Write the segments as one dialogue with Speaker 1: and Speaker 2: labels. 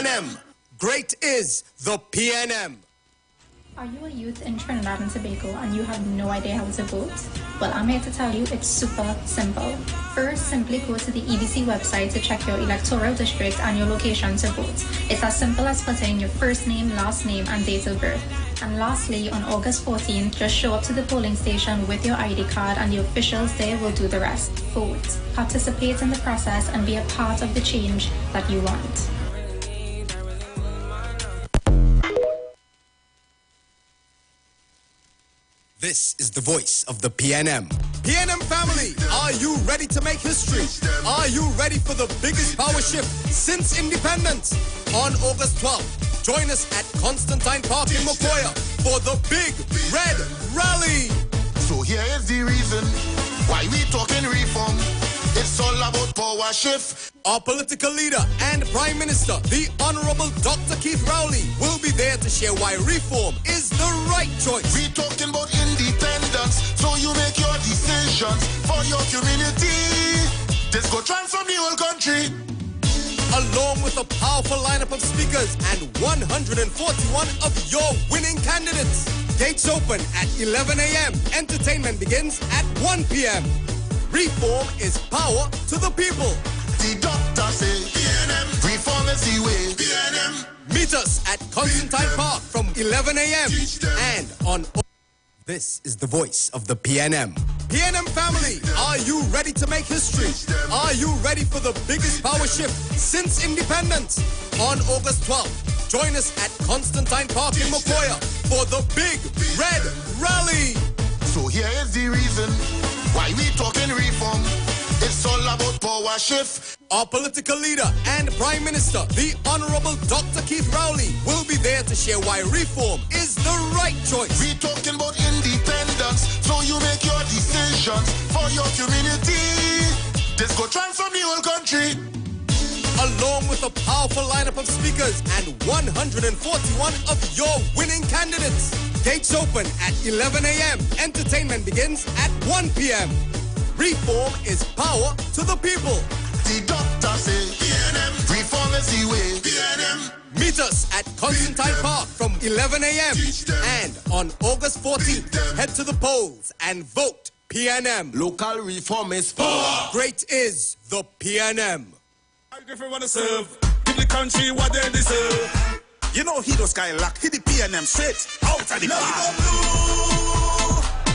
Speaker 1: PNM. Great is the PNM.
Speaker 2: Are you a youth in Trinidad and Tobago and you have no idea how to vote? Well, I'm here to tell you it's super simple. First, simply go to the EDC website to check your electoral district and your location to vote. It's as simple as putting your first name, last name, and date of birth. And lastly, on August 14th, just show up to the polling station with your ID card and the officials there will do the rest. Vote, participate in the process, and be a part of the change that you want.
Speaker 1: This is the voice of the PNM. PNM family, are you ready to make history? Are you ready for the biggest power shift since independence? On August 12th, join us at Constantine Park in Mokoya for the Big Red Rally.
Speaker 3: So here is the reason why we talking reform. It's all about power shift.
Speaker 1: Our political leader and Prime Minister, the Honorable Dr. Keith Rowley, will be there to share why reform is the right choice.
Speaker 3: We talking about independence, so you make your decisions for your community. This go transform the whole country.
Speaker 1: Along with a powerful lineup of speakers and 141 of your winning candidates. Gates open at 11 a.m. Entertainment begins at 1 p.m. Reform is power to the people.
Speaker 3: The doctor say PNM, reform is the way. PNM.
Speaker 1: Meet us at Constantine Park from 11 a.m. and on. This is the voice of the PNM. PNM family, are you ready to make history? Are you ready for the biggest power shift since independence? On August 12th, join us at Constantine Park in Mokoya for the Big Red Rally.
Speaker 3: So here is the reason why we talking reform. It's all about power shift.
Speaker 1: Our political leader and Prime Minister, the Honorable Dr. Keith Rowley, will be there to share why reform is the right choice.
Speaker 3: We talking about independence, so you make your decisions for your community. This go transform the whole country.
Speaker 1: Along with a powerful lineup of speakers and 141 of your winning candidates. Gates open at 11 a.m. Entertainment begins at 1 p.m. Reform is power to the people.
Speaker 3: The doctor say PNM, reform is the way. PNM.
Speaker 1: Meet us at Constantine Park from 11 a.m. And on August 14th, head to the polls and vote PNM.
Speaker 3: Local reform is power.
Speaker 1: Great is the PNM.
Speaker 4: If you want to serve, give the country what they deserve. You know he does Skylock, hit the PNM straight out of the park.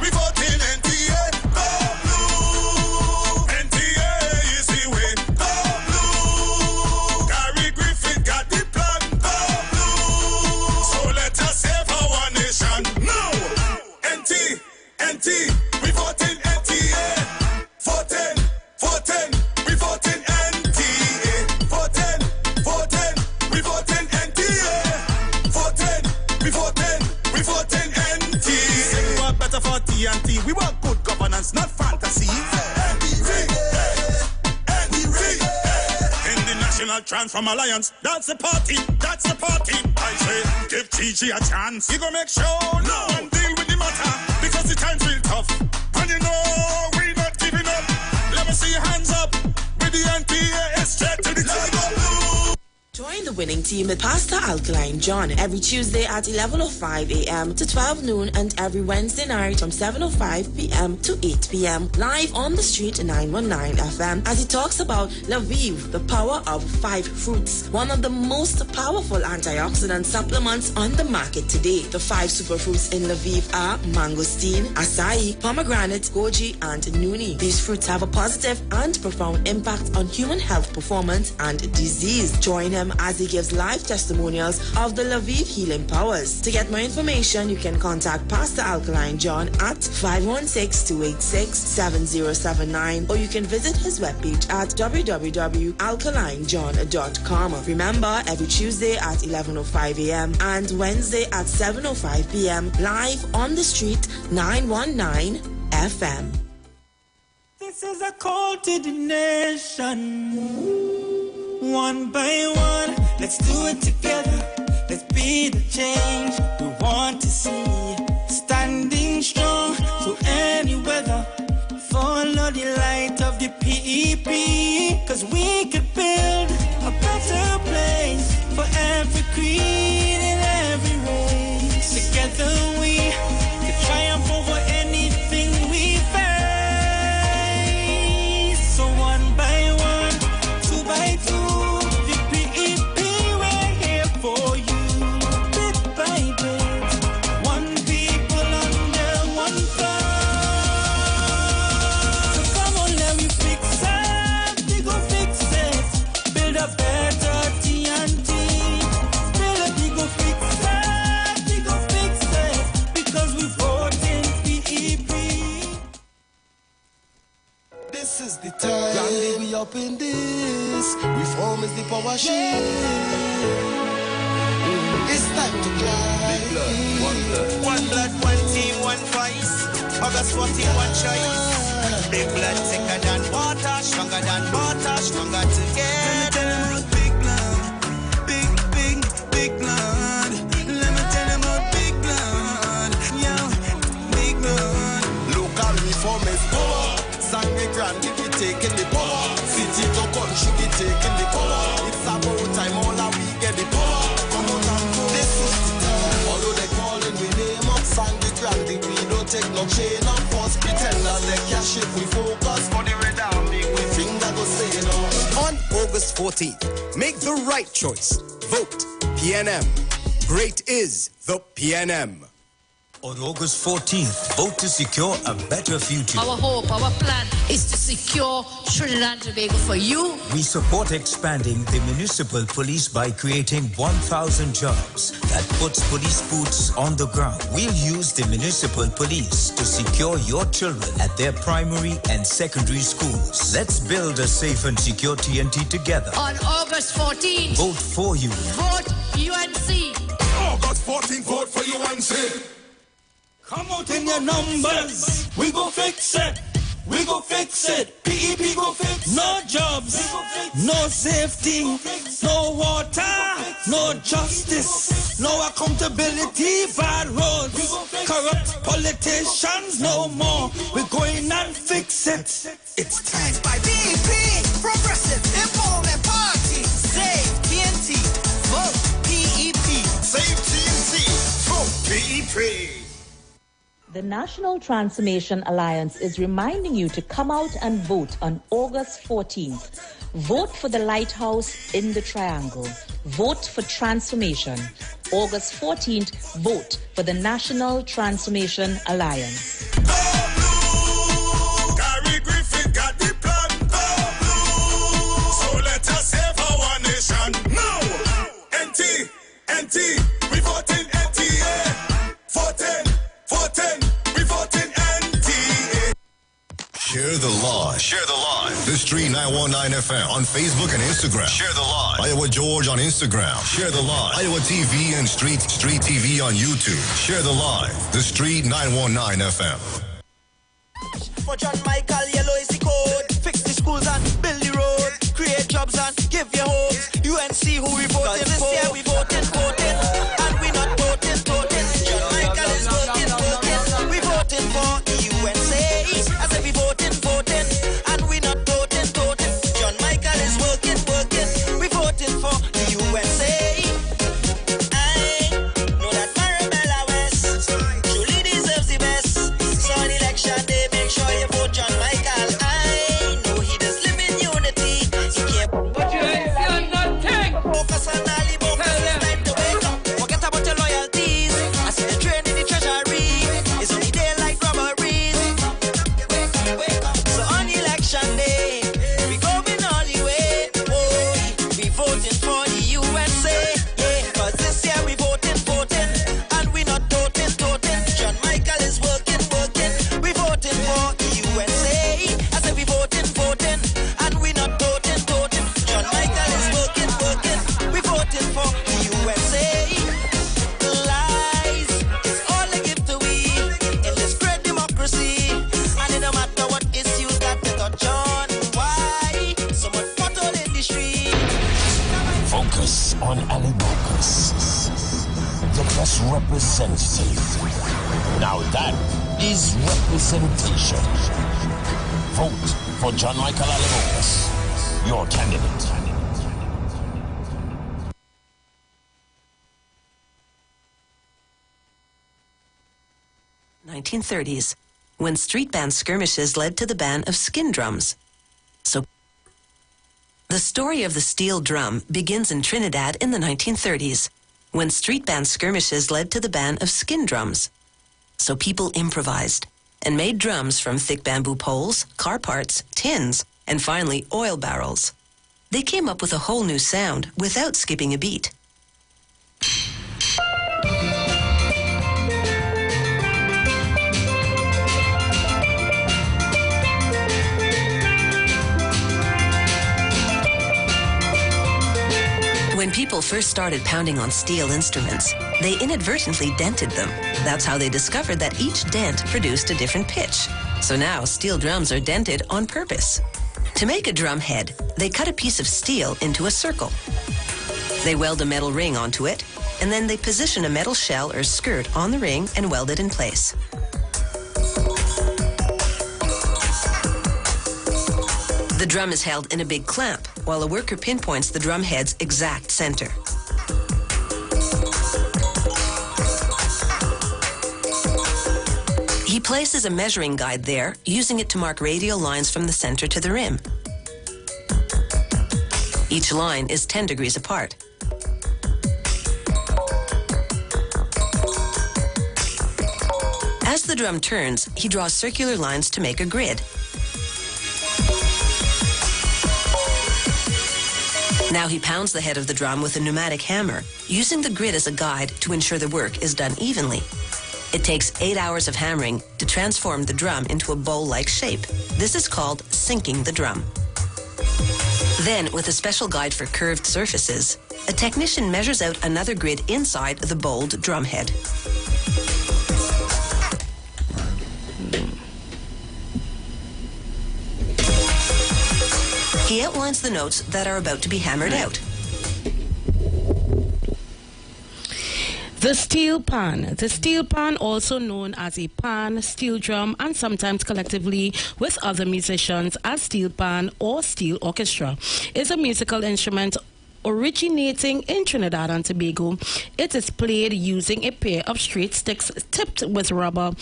Speaker 4: We voting NTA, go blue. NTA is the way, go blue. Gary Griffith got the plan, go blue. So let us save our nation. No, NT, we voting NTA, voting, we voting NTA, voting, we voting NTA, we voting NTA. We want better for TNT, we want good governance, not fantasy. In the National Transform Alliance, that's the party. I say, give Gigi a chance. You gonna make sure no one deal with the matter, because the time's real tough. And you know we not giving up. Let me see your hands up with the NPA straight to the top.
Speaker 5: Join the winning team with Pastor Alkaline John every Tuesday at 11:05 a.m. to 12 noon and every Wednesday night from 7:05 p.m. to 8 p.m. live on the street 919 FM as he talks about Lviv, the power of 5 fruits, one of the most powerful antioxidant supplements on the market today. The 5 superfruits in Lviv are mangosteen, acai, pomegranate, goji, and nuni. These fruits have a positive and profound impact on human health performance and disease. Join him as he gives live testimonials of the Lviv healing powers. To get more information, you can contact Pastor Alkaline John at 516-286-7079 or you can visit his webpage at www.alkalinejohn.com. Remember, every Tuesday at 11:05 a.m. and Wednesday at 7:05 p.m. live on the street 919 FM.
Speaker 6: This is a call to the nation. One by one, let's do it together. Let's be the change we want to see. Standing strong through any weather. Follow the light of the PEP, 'cause we could build a better place for everyone. a better TNT. We go fix it, because we vote in PEP.
Speaker 3: This is the time. Grandly we up in this. Reform is the power shield. It's time to climb.
Speaker 7: One blood, one team, one voice. August 14, one choice. Big blood thicker than water, stronger than water, stronger together. Big blood, big blood. Let me tell them about big blood. Yeah, big blood.
Speaker 3: Local reform is power. Sangre Grande, we taking the power. City to country, we taking the power. It's about time all that we get the power. Come on and go. This is the time. Although they calling we name up Sangre Grande, we don't take no chain of force. Pretenders they cash it, we focus for the red army. We finger go say no.
Speaker 1: On August 14th, make the right choice. Vote PNM. Great is the PNM.
Speaker 8: On August 14th, vote to secure a better future.
Speaker 9: Our hope, our plan is to secure Trinidad and Tobago for you.
Speaker 8: We support expanding the municipal police by creating 1,000 jobs that puts police boots on the ground. We'll use the municipal police to secure your children at their primary and secondary schools. Let's build a safe and secure TNT together.
Speaker 9: On August 14th,
Speaker 8: Vote for you.
Speaker 9: vote UNC.
Speaker 4: August 14th, vote for UNC.
Speaker 6: Come out in your numbers. We go fix it. We go fix it. PEP go fix it. No jobs, no safety, no water, no justice, no accountability, bad roads, corrupt politicians, no more. We're going and fix it. It's time.
Speaker 7: By PEP, Progressive Empowerment Party. Save TNT, vote PEP. Save TNT, vote PEP.
Speaker 10: The National Transformation Alliance is reminding you to come out and vote on August 14th. Vote for the Lighthouse in the Triangle. Vote for transformation. August 14th, vote for the National Transformation Alliance.
Speaker 4: Gary Griffith got the plan. So let us save our nation. Now, NT, we voting NTA. Voting, we voting NTA.
Speaker 11: Share the live. Share the live. The Street 919 FM on Facebook and Instagram. Share the live. Iowa George on Instagram. Share the live. Iowa TV and Street TV on YouTube. Share the live. The Street 919 FM.
Speaker 7: For John Michael, yellow is the code. Fix the schools and build the road. Create jobs and give you hopes. UNC who we voting for. This year we voting. And we not voting. John Michael is voting. We voting for the USA. I said we voting. And we not voting. John Michael is working. We voting for the USA. I know that Marabella West truly deserves the best. So on election day, make sure you vote John Michael. I know he does live in unity. He can't but you ain't feel nothing. Focus on Ali Bocas. It's time to wake up. Forget about your loyalties. I see the train in the treasury. It's only daylight robberies. So on election day, we going all the way. Oh, we voting for the USA. Yeah, cause this year we voting. And we not voting. John Michael is working. We voting for the USA. I said we voting. And we not voting. John Michael is working. We voting for the USA. Lies is all they give to we in this great democracy. And it no matter what issues that they touch on. Why so much photo in the street?
Speaker 12: Focus on Ali Bocas, the best representative. Now that is representation. Vote for John Michael Ali Bocas, your candidate.
Speaker 13: 1930s, when street band skirmishes led to the ban of skin drums. So, the story of the steel drum begins in Trinidad in the 1930s, when street band skirmishes led to the ban of skin drums. So people improvised and made drums from thick bamboo poles, car parts, tins, and finally oil barrels. they came up with a whole new sound without skipping a beat. When people first started pounding on steel instruments, they inadvertently dented them. That's how they discovered that each dent produced a different pitch. So now steel drums are dented on purpose. To make a drum head, they cut a piece of steel into a circle. They weld a metal ring onto it, and then they position a metal shell or skirt on the ring and weld it in place. The drum is held in a big clamp, while a worker pinpoints the drum head's exact center. He places a measuring guide there, using it to mark radial lines from the center to the rim. Each line is 10 degrees apart. As the drum turns, he draws circular lines to make a grid. Now he pounds the head of the drum with a pneumatic hammer, using the grid as a guide to ensure the work is done evenly. It takes 8 hours of hammering to transform the drum into a bowl-like shape. This is called sinking the drum. Then, with a special guide for curved surfaces, a technician measures out another grid inside the bowled drum head. He outlines the notes that are about to be hammered out.
Speaker 14: The steel pan. The steel pan, also known as a pan, steel drum, and sometimes collectively with other musicians as steel pan or steel orchestra, is a musical instrument originating in Trinidad and Tobago. It is played using a pair of straight sticks tipped with rubber.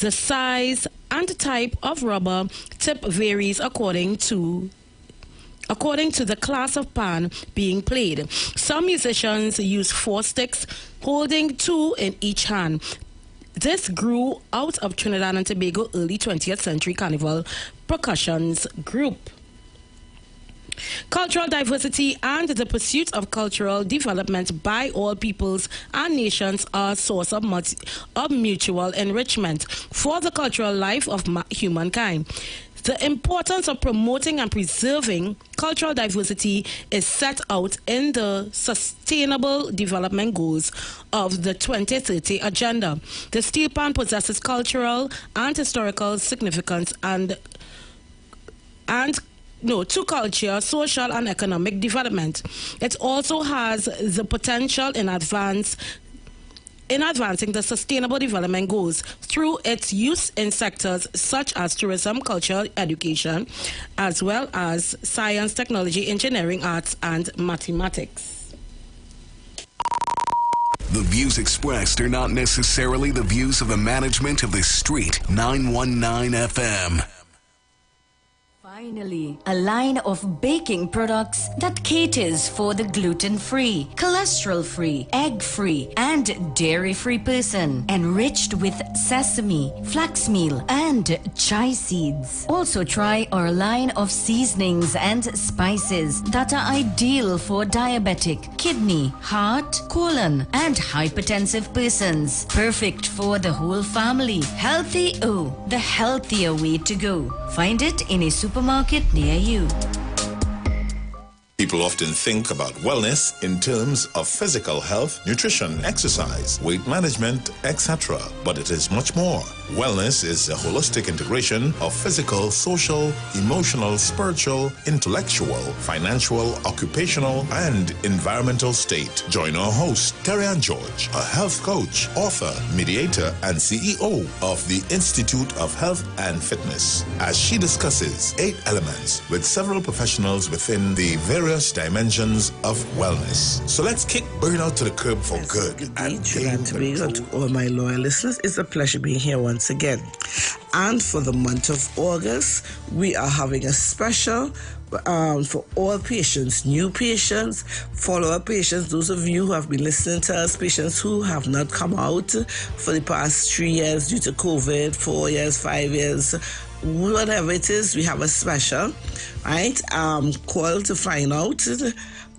Speaker 14: The size and type of rubber tip varies according to the class of pan being played. Some musicians use 4 sticks, holding 2 in each hand. This grew out of Trinidad and Tobago early 20th century carnival percussions group. Cultural diversity and the pursuit of cultural development by all peoples and nations are a source of mutual enrichment for the cultural life of humankind. The importance of promoting and preserving cultural diversity is set out in the Sustainable Development Goals of the 2030 Agenda. The steel pan possesses cultural and historical significance to culture, social and economic development. It also has the potential in advancing the Sustainable Development Goals through its use in sectors such as tourism, culture, education, as well as science, technology, engineering, arts, and mathematics.
Speaker 15: The views expressed are not necessarily the views of the management of the Street 919 FM.
Speaker 16: Finally, a line of baking products that caters for the gluten-free, cholesterol-free, egg-free, and dairy-free person, enriched with sesame, flax meal, and chai seeds. Also try our line of seasonings and spices that are ideal for diabetic, kidney, heart, colon, and hypertensive persons. Perfect for the whole family. Healthy O, the healthier way to go. Find it in a supermarket near you.
Speaker 4: People often think about wellness in terms of physical health, nutrition, exercise, weight management, etc. But it is much more. Wellness is a holistic integration of physical, social, emotional, spiritual, intellectual, financial, occupational, and environmental state. Join our host, Terry-Ann George, a health coach, author, mediator, and CEO of the Institute of Health and Fitness, as she discusses 8 elements with several professionals within the various dimensions of wellness. So let's kick burnout to the curb for good.
Speaker 17: And to all my loyal listeners, it's a pleasure being here once again. And for the month of August, we are having a special for all patients, new patients, follow-up patients, those of you who have been listening to us, patients who have not come out for the past 3 years due to COVID, 4 years, 5 years. whatever it is, we have a special, right? Call to find out.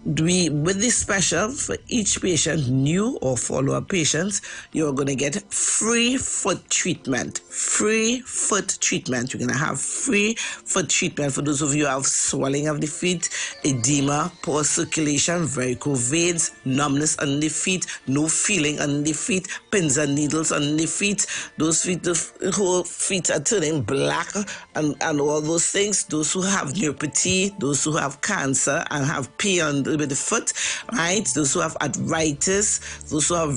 Speaker 17: With this special, for each patient, new or follow-up patients, you're going to get free foot treatment. Free foot treatment. You're going to have free foot treatment for those of you who have swelling of the feet, edema, poor circulation, varicose veins, numbness on the feet, no feeling on the feet, pins and needles on the feet. Those feet, the whole feet are turning black and all those things. Those who have neuropathy, those who have cancer and have pain with the foot, right? Those who have arthritis, those who have